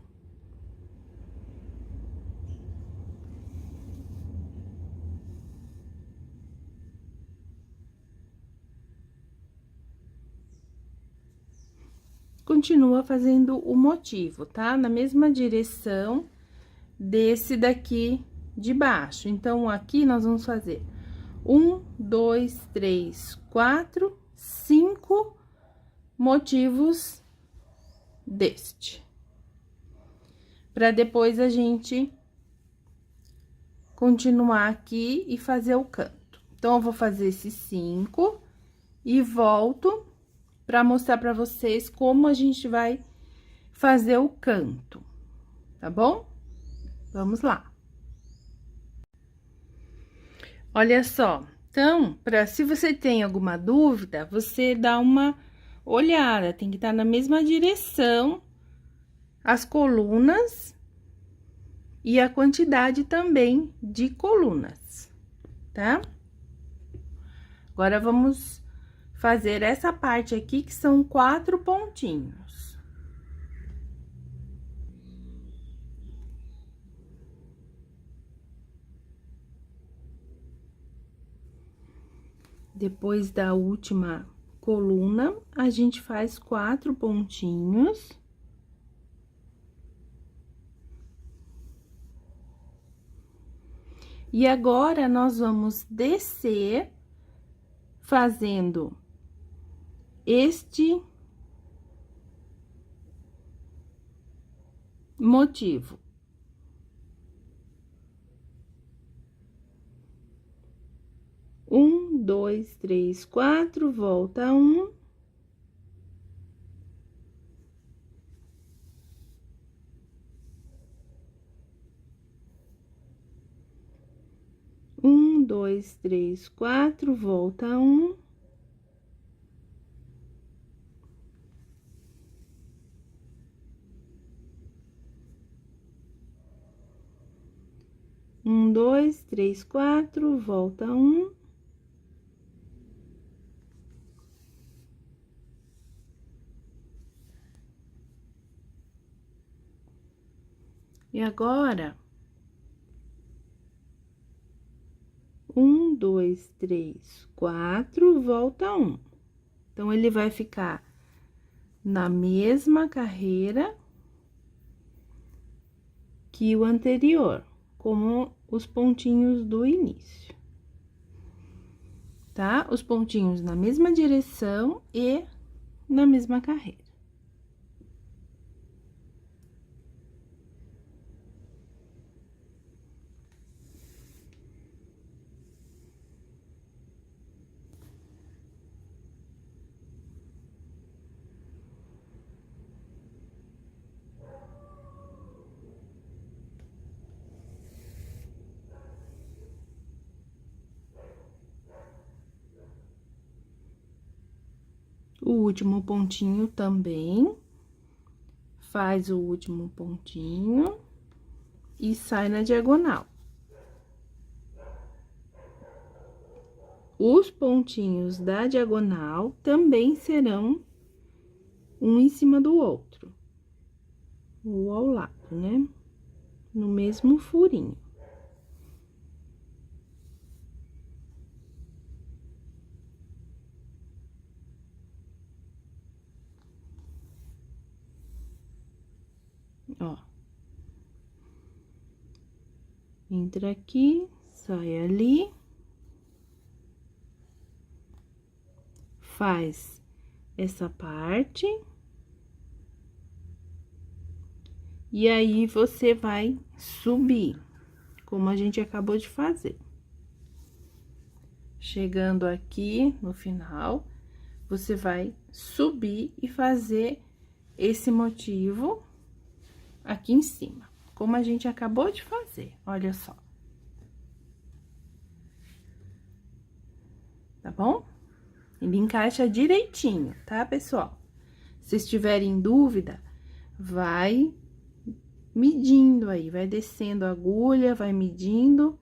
Continua fazendo o motivo, tá? Na mesma direção desse daqui de baixo. Então, aqui nós vamos fazer 1, 2, 3, 4, 5 motivos deste. Pra depois a gente continuar aqui e fazer o canto. Então, eu vou fazer esses 5 e volto pra mostrar pra vocês como a gente vai fazer o canto, tá bom? Vamos lá. Olha só, então, se você tem alguma dúvida, você dá uma olhada, tem que estar na mesma direção as colunas e a quantidade também de colunas, tá? Agora, vamos fazer essa parte aqui, que são 4 pontinhos. Depois da última coluna, a gente faz 4 pontinhos. E agora, nós vamos descer fazendo este motivo. Um, dois, três, 4, volta 1. Um, dois, três, 4, volta 1. Um, dois, três, 4, volta 1. E agora, 1, 2, 3, 4, volta 1. Então, ele vai ficar na mesma carreira que o anterior, como os pontinhos do início, tá? Os pontinhos na mesma direção e na mesma carreira. O último pontinho também, faz o último pontinho e sai na diagonal. Os pontinhos da diagonal também serão um em cima do outro, ou ao lado, né? No mesmo furinho. Ó. Entra aqui, sai ali. Faz essa parte. E aí, você vai subir, como a gente acabou de fazer. Chegando aqui no final, você vai subir e fazer esse motivo aqui em cima, como a gente acabou de fazer, olha só. Tá bom? Ele encaixa direitinho, tá, pessoal? Se tiverem dúvida, vai medindo aí, vai descendo a agulha, vai medindo,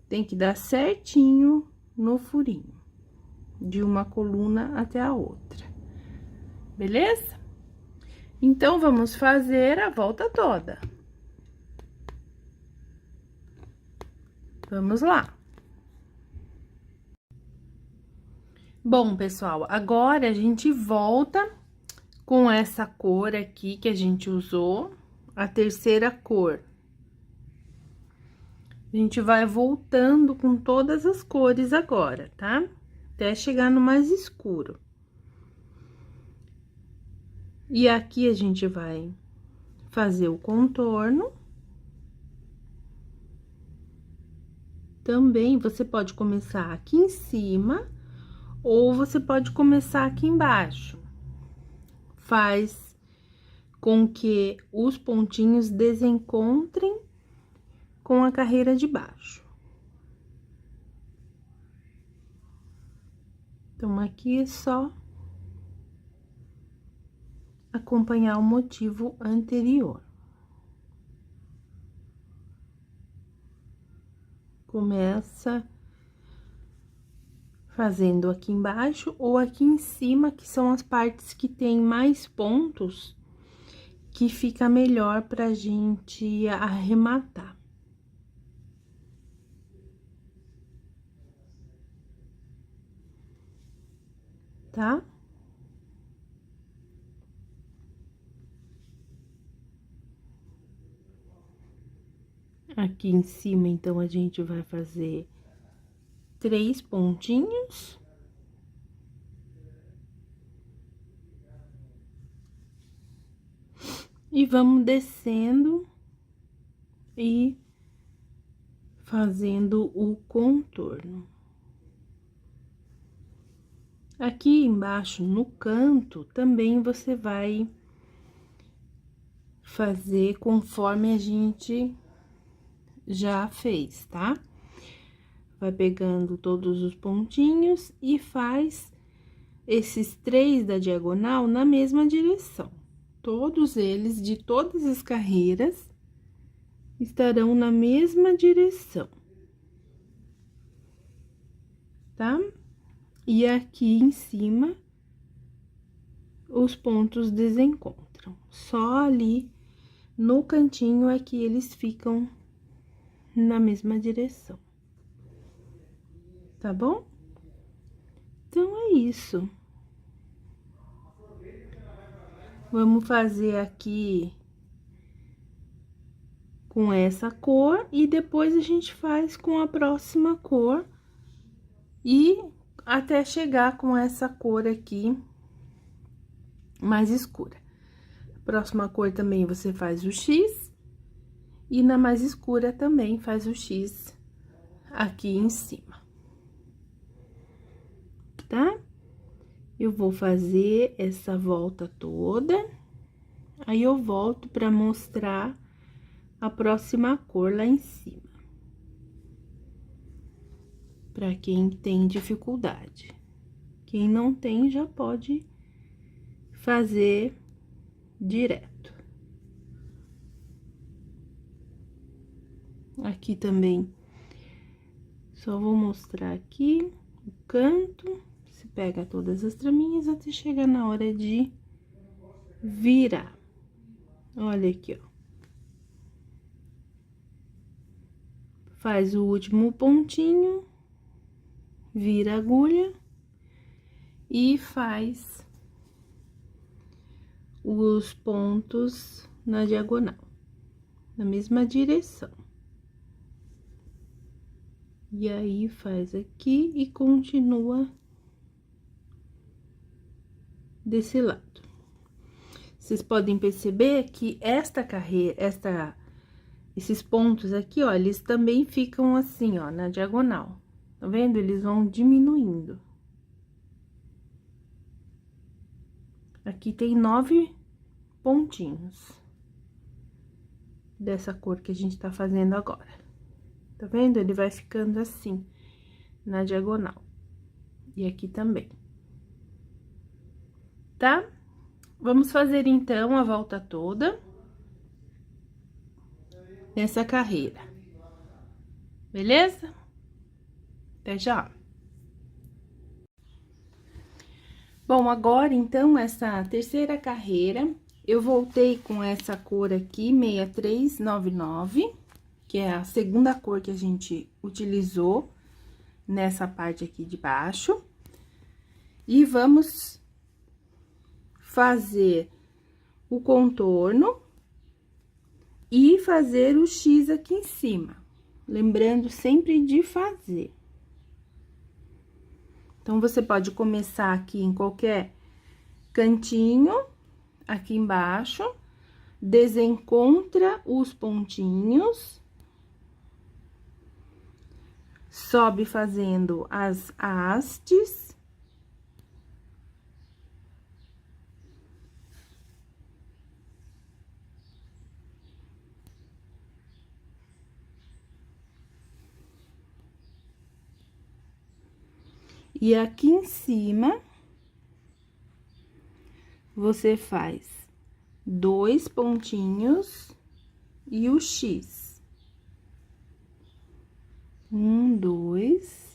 tem que dar certinho no furinho, de uma coluna até a outra, beleza? Então, vamos fazer a volta toda. Vamos lá. Bom, pessoal, agora a gente volta com essa cor aqui que a gente usou, a terceira cor. A gente vai voltando com todas as cores agora, tá? Até chegar no mais escuro. E aqui a gente vai fazer o contorno. Também você pode começar aqui em cima, ou você pode começar aqui embaixo. Faz com que os pontinhos desencontrem com a carreira de baixo. Então, aqui é só acompanhar o motivo anterior. Começa fazendo aqui embaixo ou aqui em cima, que são as partes que tem mais pontos, que fica melhor pra gente arrematar. Tá? Aqui em cima, então, a gente vai fazer 3 pontinhos. E vamos descendo e fazendo o contorno. Aqui embaixo, no canto, também você vai fazer conforme a gente já fez, tá? Vai pegando todos os pontinhos e faz esses 3 da diagonal na mesma direção. Todos eles, de todas as carreiras, estarão na mesma direção, tá? E aqui em cima, os pontos desencontram. Só ali no cantinho é que eles ficam na mesma direção. Tá bom? Então, é isso. Vamos fazer aqui com essa cor e depois a gente faz com a próxima cor e até chegar com essa cor aqui mais escura. A próxima cor também você faz o X e na mais escura também faz o X aqui em cima. Tá? Eu vou fazer essa volta toda, aí eu volto pra mostrar a próxima cor lá em cima. Pra quem tem dificuldade. Quem não tem, já pode fazer direto. Aqui também, só vou mostrar aqui o canto. Você pega todas as traminhas até chegar na hora de virar. Olha aqui, ó. Faz o último pontinho, vira a agulha e faz os pontos na diagonal, na mesma direção. E aí, faz aqui e continua desse lado. Vocês podem perceber que esta carreira, esses pontos aqui, ó, eles também ficam assim, ó, na diagonal. Tá vendo? Eles vão diminuindo. Aqui tem 9 pontinhos dessa cor que a gente tá fazendo agora. Tá vendo? Ele vai ficando assim, na diagonal. E aqui também. Tá? Vamos fazer, então, a volta toda nessa carreira. Beleza? Até já! Bom, agora, então, essa terceira carreira, eu voltei com essa cor aqui, 6399, que é a segunda cor que a gente utilizou nessa parte aqui de baixo. E vamos fazer o contorno e fazer o X aqui em cima. Lembrando sempre de fazer. Então, você pode começar aqui em qualquer cantinho, aqui embaixo, desencontra os pontinhos, sobe fazendo as hastes. E aqui em cima, você faz 2 pontinhos e o X. 1, 2.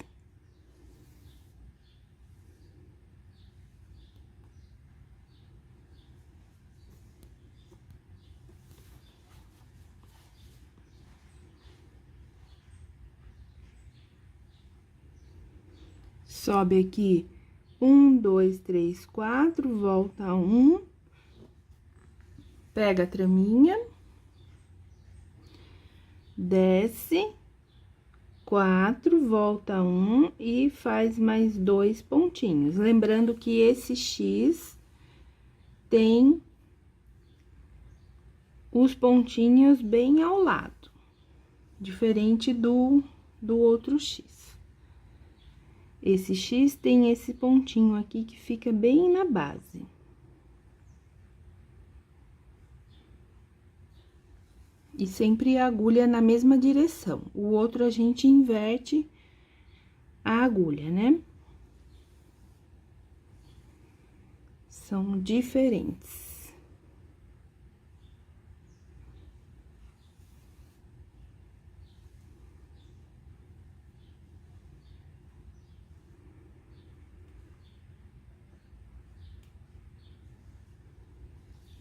Sobe aqui 1, 2, 3, 4, volta 1, pega a traminha, desce 4, volta 1 e faz mais 2 pontinhos. Lembrando que esse X tem os pontinhos bem ao lado, diferente do outro X. Esse X tem esse pontinho aqui que fica bem na base. E sempre a agulha na mesma direção. O outro a gente inverte a agulha, né? São diferentes.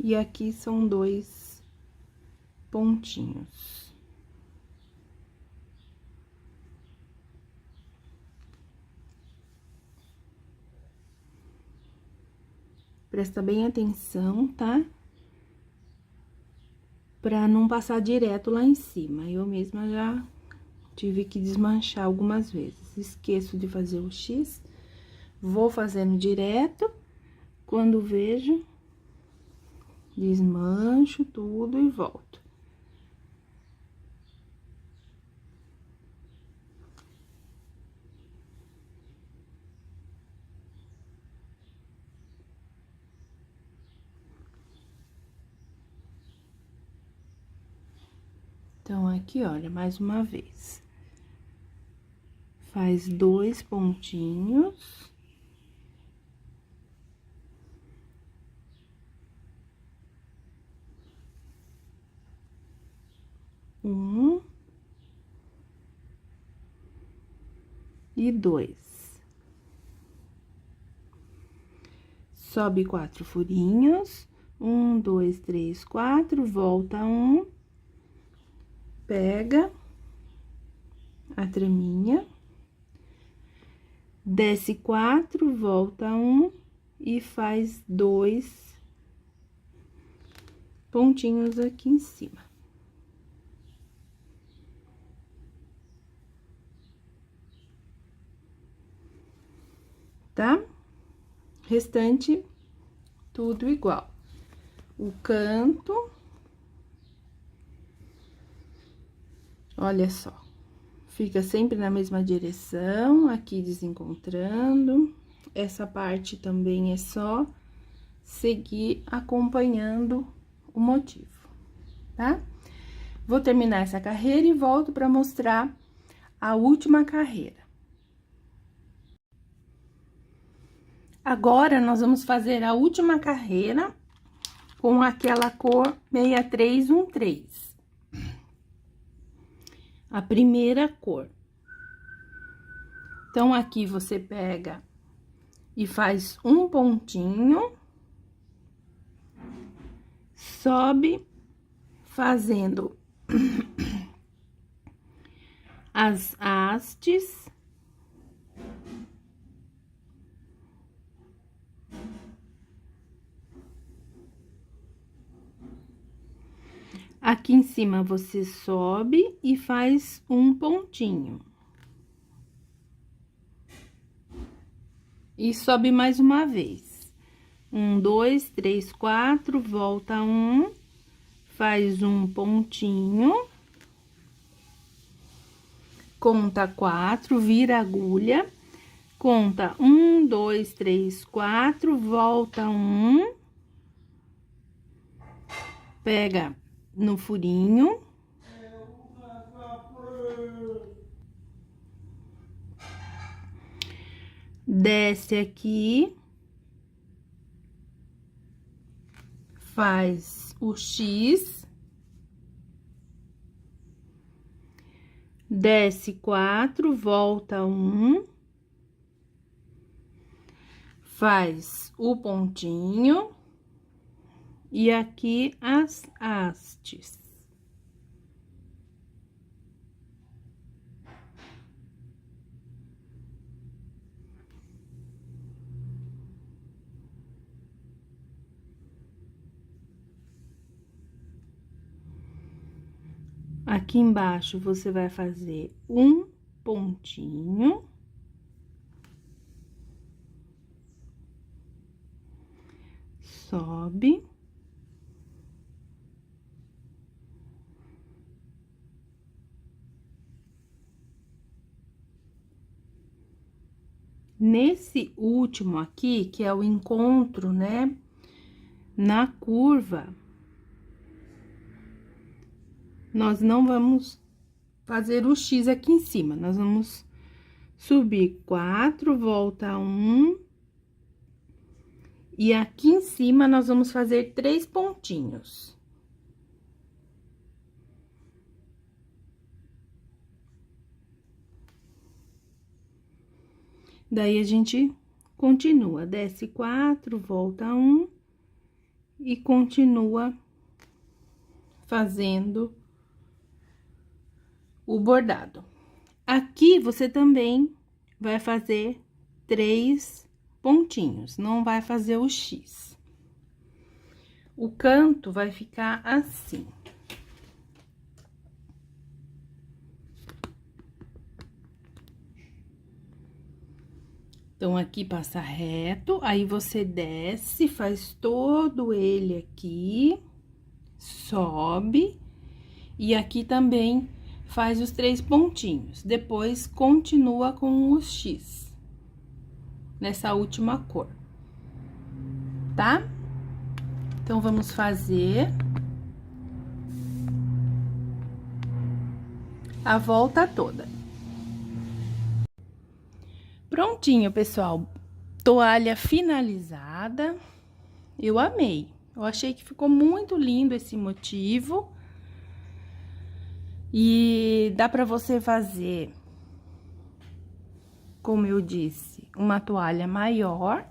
E aqui são 2 pontinhos. Presta bem atenção, tá? Pra não passar direto lá em cima. Eu mesma já tive que desmanchar algumas vezes. Esqueço de fazer o X, vou fazendo direto. Quando vejo, desmancho tudo e volto. Então, aqui, olha, mais uma vez. Faz 2 pontinhos. E 2. Sobe 4 furinhos. 1, 2, 3, 4, volta 1. Pega a traminha. Desce 4, volta 1 e faz 2 pontinhos aqui em cima. Tá? Restante, tudo igual. O canto, olha só, fica sempre na mesma direção, aqui desencontrando. Essa parte também é só seguir acompanhando o motivo, tá? Vou terminar essa carreira e volto para mostrar a última carreira. Agora, nós vamos fazer a última carreira com aquela cor 6313. A primeira cor. Então, aqui você pega e faz um pontinho, sobe fazendo as hastes. Aqui em cima, você sobe e faz um pontinho. E sobe mais uma vez. 1, 2, 3, 4, volta um, faz um pontinho, conta 4, vira a agulha, conta 1, 2, 3, 4, volta um, pega no furinho, desce aqui, faz o X, desce 4, volta um, faz o pontinho e aqui as hastes. Aqui embaixo, você vai fazer um pontinho. Sobe. Nesse último aqui, que é o encontro, né, na curva, nós não vamos fazer o X aqui em cima, nós vamos subir 4, volta um, e aqui em cima nós vamos fazer 3 pontinhos. Daí, a gente continua, desce 4, volta um, e continua fazendo o bordado. Aqui, você também vai fazer 3 pontinhos, não vai fazer o X. O canto vai ficar assim. Então, aqui passa reto, aí você desce, faz todo ele aqui, sobe, e aqui também faz os 3 pontinhos. Depois, continua com o X, nessa última cor, tá? Então, vamos fazer a volta toda. Prontinho, pessoal, toalha finalizada, eu amei, eu achei que ficou muito lindo esse motivo, e dá pra você fazer, como eu disse, uma toalha maior,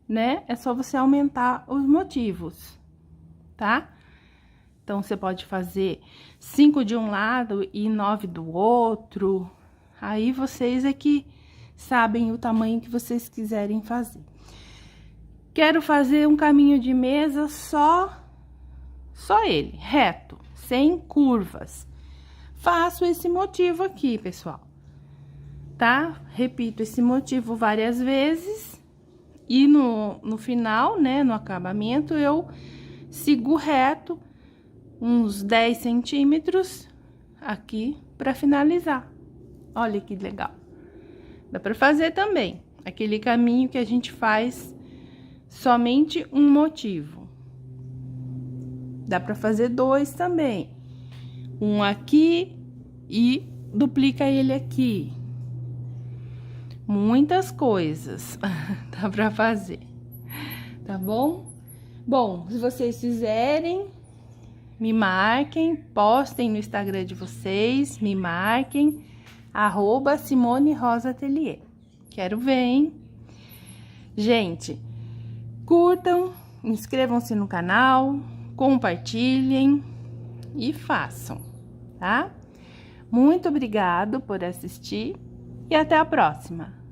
né? É só você aumentar os motivos, tá? Então, você pode fazer 5 de um lado e 9 do outro, aí vocês é que sabem o tamanho que vocês quiserem fazer. Quero fazer um caminho de mesa só ele, reto, sem curvas. Faço esse motivo aqui, pessoal, tá? Repito esse motivo várias vezes e no final, né, no acabamento, eu sigo reto uns 10 centímetros aqui pra finalizar. Olha que legal. Dá pra fazer também aquele caminho que a gente faz somente um motivo. Dá pra fazer 2 também. Um aqui e duplica ele aqui. Muitas coisas dá pra fazer, tá bom? Bom, se vocês fizerem, me marquem, postem no Instagram de vocês, me marquem. @SimoneRosaAtelier. Quero ver, hein? Gente, curtam, inscrevam-se no canal, compartilhem e façam, tá? Muito obrigado por assistir e até a próxima!